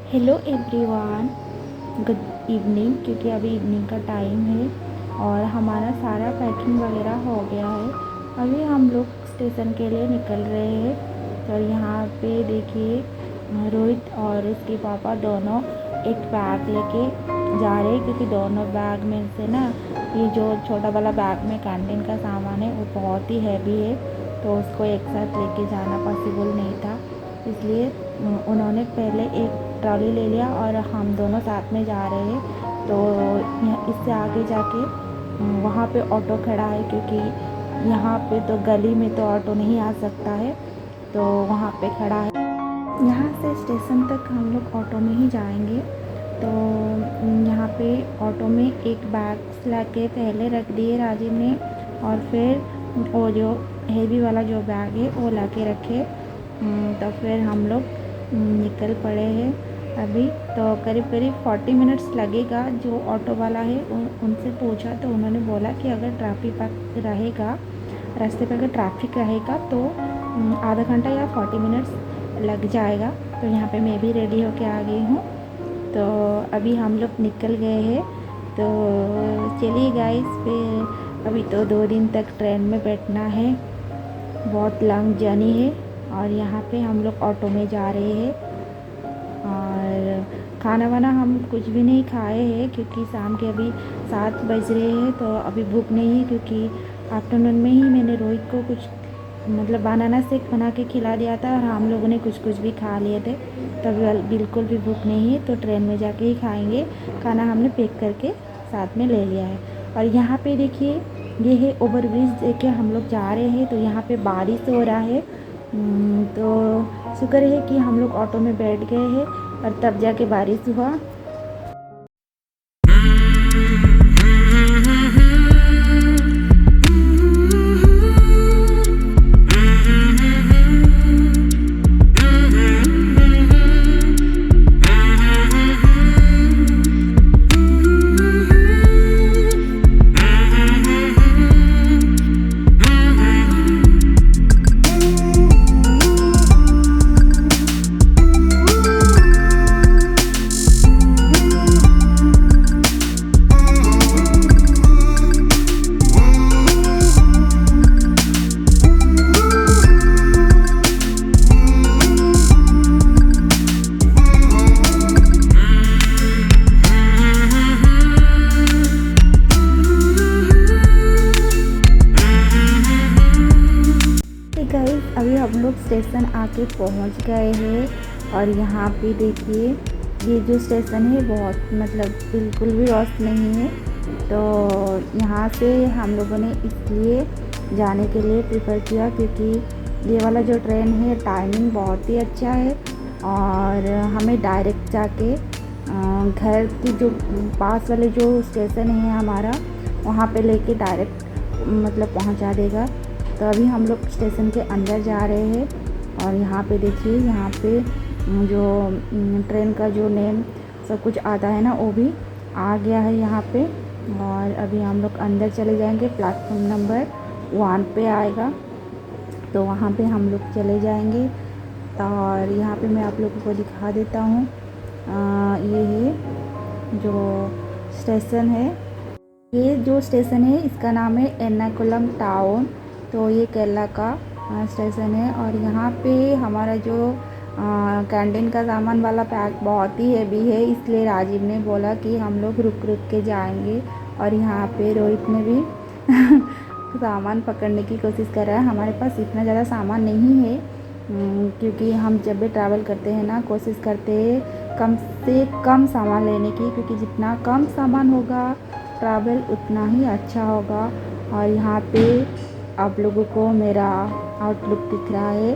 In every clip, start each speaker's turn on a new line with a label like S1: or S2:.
S1: Hello everyone, good evening. क्योंकि अभी evening का टाइम है और हमारा सारा पैकिंग वगैरह हो गया है। अभी हम लोग स्टेशन के लिए निकल रहे हैं। तो यहाँ पे देखिए, रोहित और उसके पापा दोनों एक बैग लेके जा रहे हैं, क्योंकि दोनों बैग में से ना ये जो छोटा वाला बैग में कैंटीन का सामान है वो बहुत ही हैवी है, तो उसको एक साथ लेके जाना पॉसिबल नहीं था। इसलिए उन्होंने पहले एक ट्रॉली ले लिया और हम दोनों साथ में जा रहे हैं। तो इससे आगे जाके वहाँ पे ऑटो खड़ा है, क्योंकि यहाँ पे तो गली में तो ऑटो नहीं आ सकता है, तो वहाँ पे खड़ा है। यहाँ से स्टेशन तक हम लोग ऑटो में ही जाएंगे। तो यहाँ पे ऑटो में एक बैग ला के पहले रख दिए राजीव ने, और फिर वो जो हेवी वाला जो बैग है वो ला के रखे। तो फिर हम लोग निकल पड़े हैं अभी। तो करीब करीब 40 मिनट्स लगेगा। जो ऑटो वाला है उनसे पूछा तो उन्होंने बोला कि अगर ट्रैफिक रहेगा, रास्ते पर अगर ट्रैफिक रहेगा तो आधा घंटा या 40 मिनट्स लग जाएगा। तो यहाँ पे मैं भी रेडी होके आ गई हूँ। तो अभी हम लोग निकल गए हैं। तो चलिए गाइस, फिर अभी तो 2 दिन तक ट्रेन में बैठना है, बहुत लॉन्ग जर्नी है। और यहाँ पे हम लोग ऑटो में जा रहे हैं और खाना वाना हम कुछ भी नहीं खाए हैं, क्योंकि शाम के अभी 7 बज रहे हैं, तो अभी भूख नहीं है। क्योंकि आफ्टरनून में ही मैंने रोहित को कुछ मतलब बनाना शेक बना के खिला दिया था और हम लोगों ने कुछ कुछ भी खा लिए थे, तो बिल्कुल भी भूख नहीं है। तो ट्रेन में जाके ही खाएंगे। खाना हमने पैक करके साथ में ले लिया है। और यहाँ पे देखिए, ये है ओवर ब्रिज देके हम लोग जा रहे हैं। तो यहाँ पे बारिश हो रहा है। तो शुक्र है कि हम लोग ऑटो में बैठ गए हैं और तब जाके बारिश हुआ। गाइस, अभी हम लोग स्टेशन आके पहुंच गए हैं। और यहाँ पे देखिए, ये जो स्टेशन है बहुत मतलब बिल्कुल भी रश नहीं है। तो यहाँ से हम लोगों ने इसलिए जाने के लिए प्रेफर किया, क्योंकि ये वाला जो ट्रेन है टाइमिंग बहुत ही अच्छा है और हमें डायरेक्ट जाके घर की जो पास वाले जो स्टेशन है हमारा, वहाँ पे लेके डायरेक्ट मतलब पहुँचा देगा। तो अभी हम लोग स्टेशन के अंदर जा रहे हैं। और यहाँ पे देखिए, यहाँ पे जो ट्रेन का जो नेम सब कुछ आता है ना, वो भी आ गया है यहाँ पे। और अभी हम लोग अंदर चले जाएंगे, प्लेटफॉर्म नंबर 1 पे आएगा, तो वहाँ पे हम लोग चले जाएंगे। और यहाँ पे मैं आप लोगों को दिखा देता हूँ। ये है जो स्टेशन है, ये जो स्टेशन है इसका नाम है एर्नाकुलम टाउन। तो ये केरला का स्टेशन है। और यहाँ पे हमारा जो कैंटीन का सामान वाला पैक बहुत ही हैवी है, इसलिए राजीव ने बोला कि हम लोग रुक रुक के जाएंगे। और यहाँ पे रोहित ने भी सामान पकड़ने की कोशिश कर रहा है। हमारे पास इतना ज़्यादा सामान नहीं है, क्योंकि हम जब भी ट्रैवल करते हैं ना, कोशिश करते हैं कम से कम सामान लेने की, क्योंकि जितना कम सामान होगा ट्रैवल उतना ही अच्छा होगा। और यहाँ पे आप लोगों को मेरा आउटलुक दिख रहा है।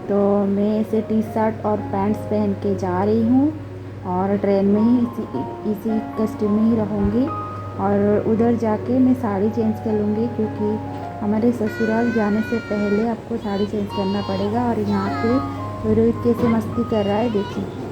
S1: तो मैं ऐसे टी शर्ट और पैंट्स पहन के जा रही हूँ और ट्रेन में ही इसी कस्टम में ही रहूँगी। और उधर जाके मैं साड़ी चेंज कर लूँगी, क्योंकि हमारे ससुराल जाने से पहले आपको साड़ी चेंज करना पड़ेगा। और यहाँ पे रोहित कैसे मस्ती कर रहा है देखिए।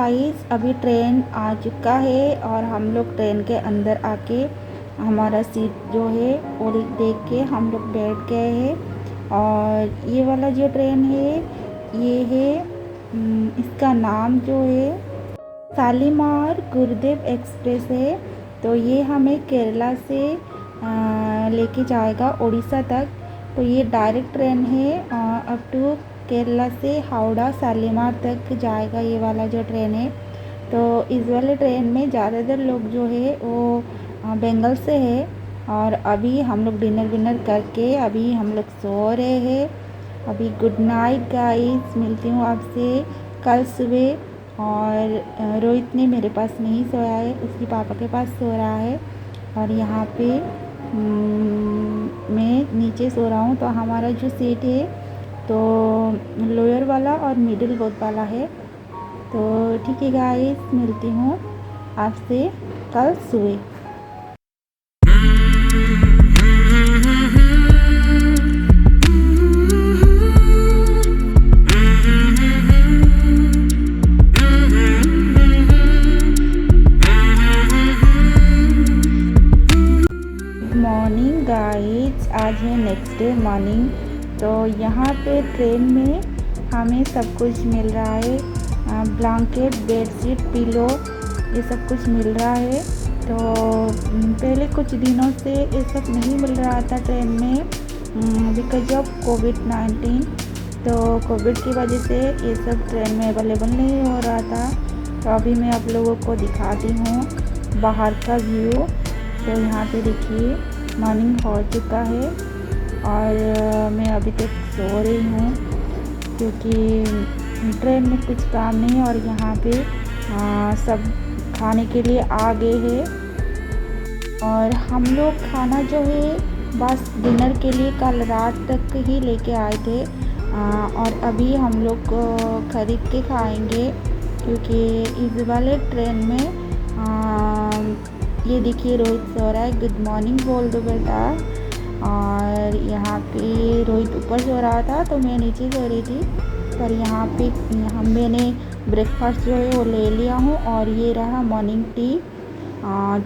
S1: गाइस, अभी ट्रेन आ चुका है और हम लोग ट्रेन के अंदर आके हमारा सीट जो है वो देख के हम लोग बैठ गए हैं। और ये वाला जो ट्रेन है ये है इसका नाम जो है शालीमार गुरुदेव एक्सप्रेस है। तो ये हमें केरला से लेके जाएगा उड़ीसा तक। तो ये डायरेक्ट ट्रेन है अप टू केरला से हावड़ा शालीमार तक जाएगा ये वाला जो ट्रेन है। तो इस वाले ट्रेन में ज़्यादातर लोग जो है वो बंगाल से है। और अभी हम लोग डिनर करके अभी हम लोग सो रहे हैं। अभी गुड नाइट गाइस, मिलती हूँ आपसे कल सुबह। और रोहित ने मेरे पास नहीं सोया है, उसके पापा के पास सो रहा है। और यहाँ पे मैं नीचे सो रहा हूँ। तो हमारा जो सीट है तो लोअर वाला और मिडिल बोथ वाला है। तो ठीक है गाइस, मिलती हूँ आपसे कल सुबह। मॉर्निंग गाइस, आज है नेक्स्ट डे मॉर्निंग। तो यहाँ पे ट्रेन में हमें सब कुछ मिल रहा है, ब्लैंकेट, बेडशीट, पिलो, ये सब कुछ मिल रहा है। तो पहले कुछ दिनों से ये सब नहीं मिल रहा था ट्रेन में बिकॉज ऑफ कोविड-19। तो कोविड की वजह से ये सब ट्रेन में अवेलेबल नहीं हो रहा था। तो अभी मैं आप लोगों को दिखाती हूँ बाहर का व्यू। तो यहाँ पे देखिए मॉर्निंग हो चुका है और मैं अभी तक सो रही हूँ क्योंकि ट्रेन में कुछ काम नहीं है। और यहाँ पे सब खाने के लिए आ गए हैं। और हम लोग खाना जो है बस डिनर के लिए कल रात तक ही लेके आए थे। और अभी हम लोग ख़रीद के खाएंगे क्योंकि इस वाले ट्रेन में ये देखिए रोहित सो रहा है। गुड मॉर्निंग बोल दो बेटा। और यहाँ पे रोहित ऊपर सो रहा था तो मैं नीचे सो रही थी। पर यहाँ पे मैंने ब्रेकफास्ट जो है वो ले लिया हूँ और ये रहा मॉर्निंग टी।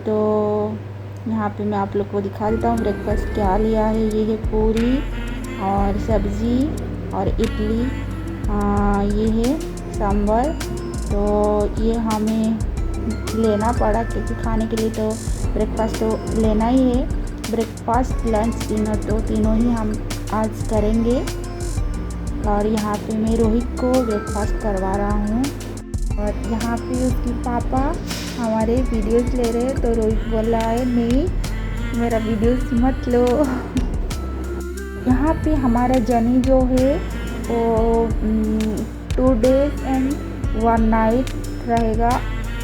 S1: तो यहाँ पे मैं आप लोग को दिखा देता हूँ ब्रेकफास्ट क्या लिया है। ये है पूरी और सब्ज़ी और इडली, ये है सांभर। तो ये हमें लेना पड़ा क्योंकि खाने के लिए तो ब्रेकफास्ट तो लेना ही है। ब्रेकफास्ट, लंच, डिनर तो तीनों ही हम आज करेंगे। और यहाँ पे मैं रोहित को ब्रेकफास्ट करवा रहा हूँ। और यहाँ पे उसके पापा हमारे वीडियोस ले रहे हैं। तो रोहित बोल रहा है नहीं, मेरा वीडियोस मत लो। यहाँ पे हमारा जर्नी जो है वो 2 days एंड 1 night रहेगा।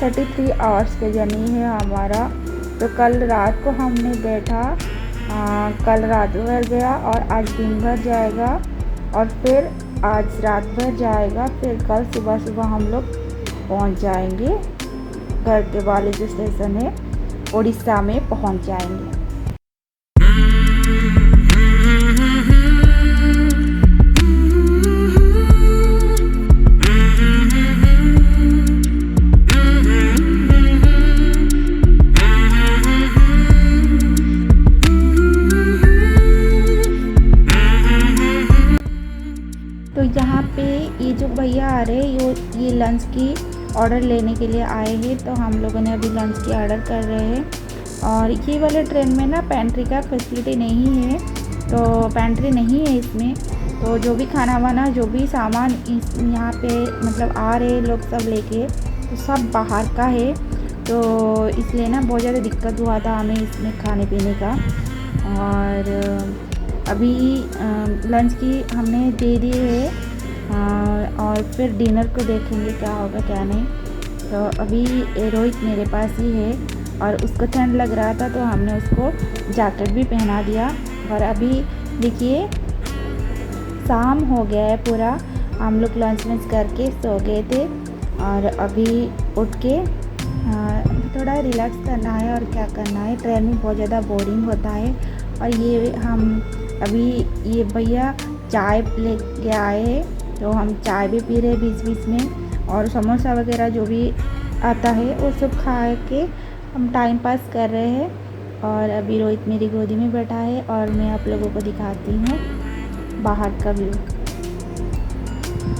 S1: 33 आवर्स का जर्नी है हमारा। तो कल रात को हमने बैठा, कल रात भर गया और आज दिन भर जाएगा और फिर आज रात भर जाएगा। फिर कल सुबह हम लोग पहुंच जाएंगे घर के वाले जो स्टेशन है उड़ीसा में पहुंच जाएंगे। तो यहाँ पे ये जो भैया आ रहे हैं ये लंच की ऑर्डर लेने के लिए आए हैं। तो हम लोगों ने अभी लंच की ऑर्डर कर रहे हैं। और ये वाले ट्रेन में ना पेंट्री का फैसिलिटी नहीं है, तो पेंट्री नहीं है इसमें। तो जो भी खाना वाना जो भी सामान इस यहाँ पे मतलब आ रहे लोग सब लेके, तो सब बाहर का है। तो इसलिए ना बहुत ज़्यादा दिक्कत हुआ था हमें इसमें खाने पीने का। और अभी लंच की हमने दे दी है और फिर डिनर को देखेंगे क्या होगा क्या नहीं। तो अभी रोहित मेरे पास ही है और उसको ठंड लग रहा था तो हमने उसको जैकेट भी पहना दिया। और अभी देखिए शाम हो गया है पूरा, हम लोग लंच करके सो गए थे। और अभी उठ के थोड़ा रिलैक्स करना है और क्या करना है। ट्रेन में बहुत ज़्यादा बोरिंग होता है। और ये हम अभी ये भैया चाय लेके आए हैं तो हम चाय भी पी रहे हैं बीच बीच में। और समोसा वगैरह जो भी आता है वो सब खा के हम टाइम पास कर रहे हैं। और अभी रोहित मेरी गोदी में बैठा है और मैं आप लोगों को दिखाती हूँ बाहर का व्यू।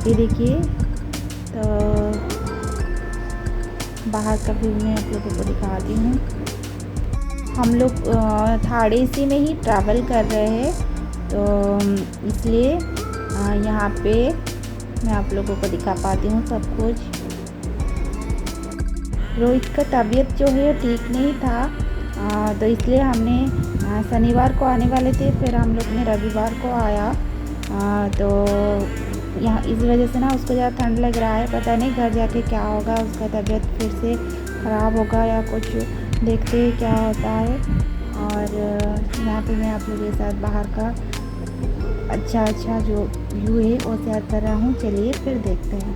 S1: ये देखिए, तो बाहर का व्यू मैं आप लोगों को दिखाती हूँ। हम लोग थर्ड AC में ही ट्रैवल कर रहे हैं, तो इसलिए यहाँ पे मैं आप लोगों को दिखा पाती हूँ सब कुछ। रोहित का तबीयत जो है ठीक नहीं था, तो इसलिए हमने शनिवार को आने वाले थे, फिर हम लोग ने रविवार को आया। तो यहाँ इस वजह से ना उसको ज़्यादा ठंड लग रहा है। पता नहीं घर जाके क्या होगा, उसका तबीयत फिर से ख़राब होगा या कुछ, देखते हैं क्या होता है। और यहाँ पे मैं आप लोगों के साथ बाहर का अच्छा जो व्यू है वो शेयर कर रहा हूँ। चलिए फिर देखते हैं।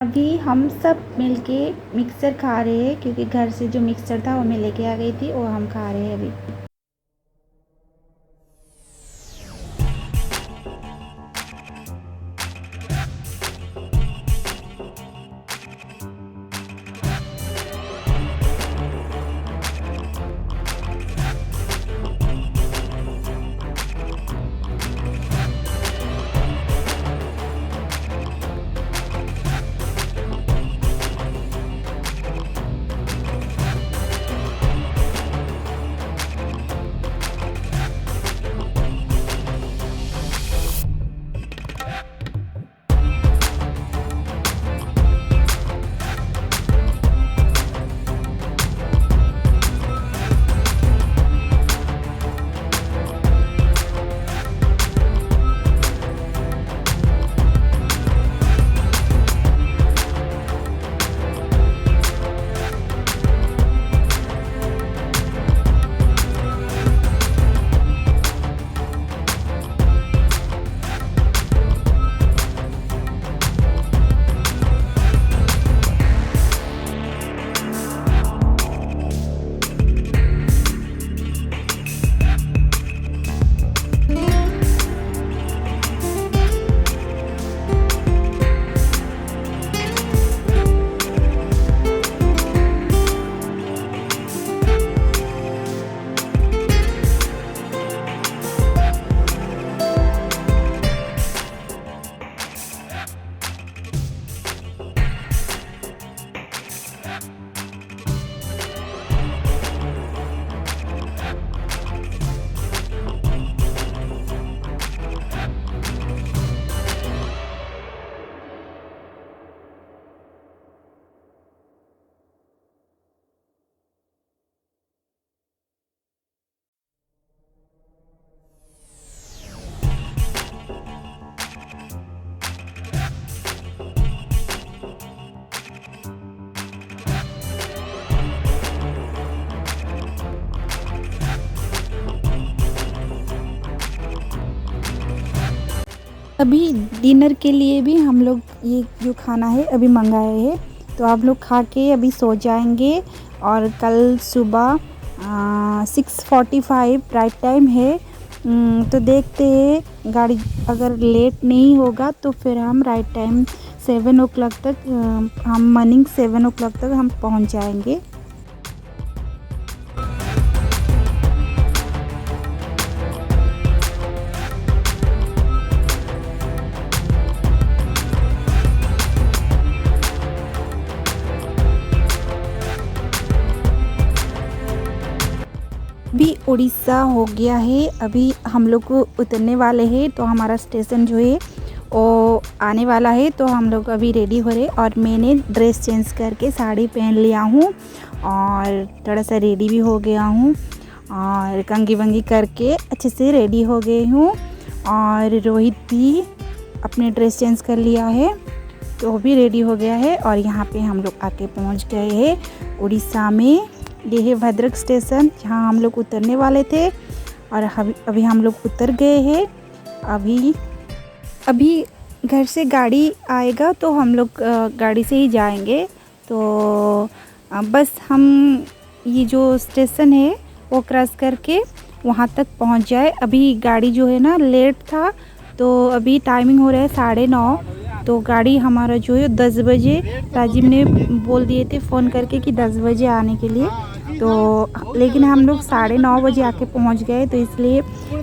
S1: अभी हम सब मिलके मिक्सर खा रहे हैं, क्योंकि घर से जो मिक्सर था वो मैं लेके आ गई थी, वो हम खा रहे हैं अभी। अभी डिनर के लिए भी हम लोग ये जो खाना है अभी मंगाए हैं, तो आप लोग खा के अभी सो जाएंगे। और कल सुबह 6:45 राइट टाइम है। तो देखते हैं, गाड़ी अगर लेट नहीं होगा तो फिर हम राइट टाइम 7 o'clock तक, हम मॉर्निंग 7 o'clock तक हम पहुंच जाएंगे। अभी उड़ीसा हो गया है, अभी हम लोग को उतरने वाले हैं, तो हमारा स्टेशन जो है वो आने वाला है। तो हम लोग अभी रेडी हो रहे, और मैंने ड्रेस चेंज करके साड़ी पहन लिया हूँ और थोड़ा सा रेडी भी हो गया हूँ, और कंघी वंगी करके अच्छे से रेडी हो गई हूँ। और रोहित भी अपने ड्रेस चेंज कर लिया है, तो वो भी रेडी हो गया है। और यहाँ पे हम लोग आके पहुँच गए हैं उड़ीसा में। ये है भद्रक स्टेशन, जहाँ हम लोग उतरने वाले थे। और अभी हम लोग उतर गए हैं। अभी घर से गाड़ी आएगा तो हम लोग गाड़ी से ही जाएंगे। तो बस हम ये जो स्टेशन है वो क्रॉस करके वहाँ तक पहुँच जाए। अभी गाड़ी जो है ना लेट था, तो अभी टाइमिंग हो रहा है 9:30। तो गाड़ी हमारा जो है 10 बजे, राजीव ने बोल दिए थे फ़ोन करके कि 10 बजे आने के लिए। तो लेकिन हम लोग 9:30 बजे आके पहुंच गए, तो इसलिए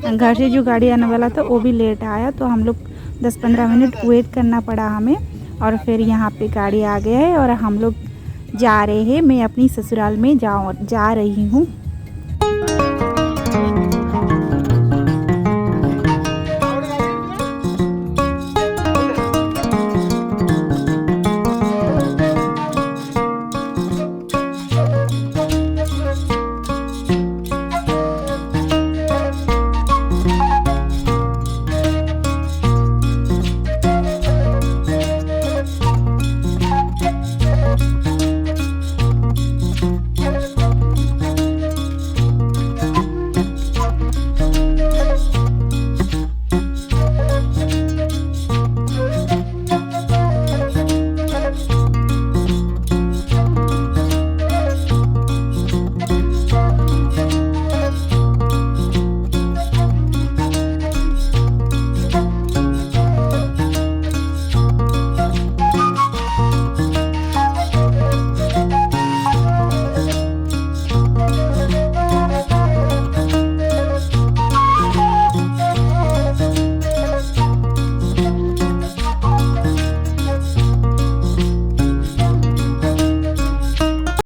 S1: घर से जो गाड़ी आने वाला था वो भी लेट आया। तो हम लोग 10-15 मिनट वेट करना पड़ा हमें, और फिर यहाँ पे गाड़ी आ गया है और हम लोग जा रहे हैं। मैं अपनी ससुराल में जा रही हूँ।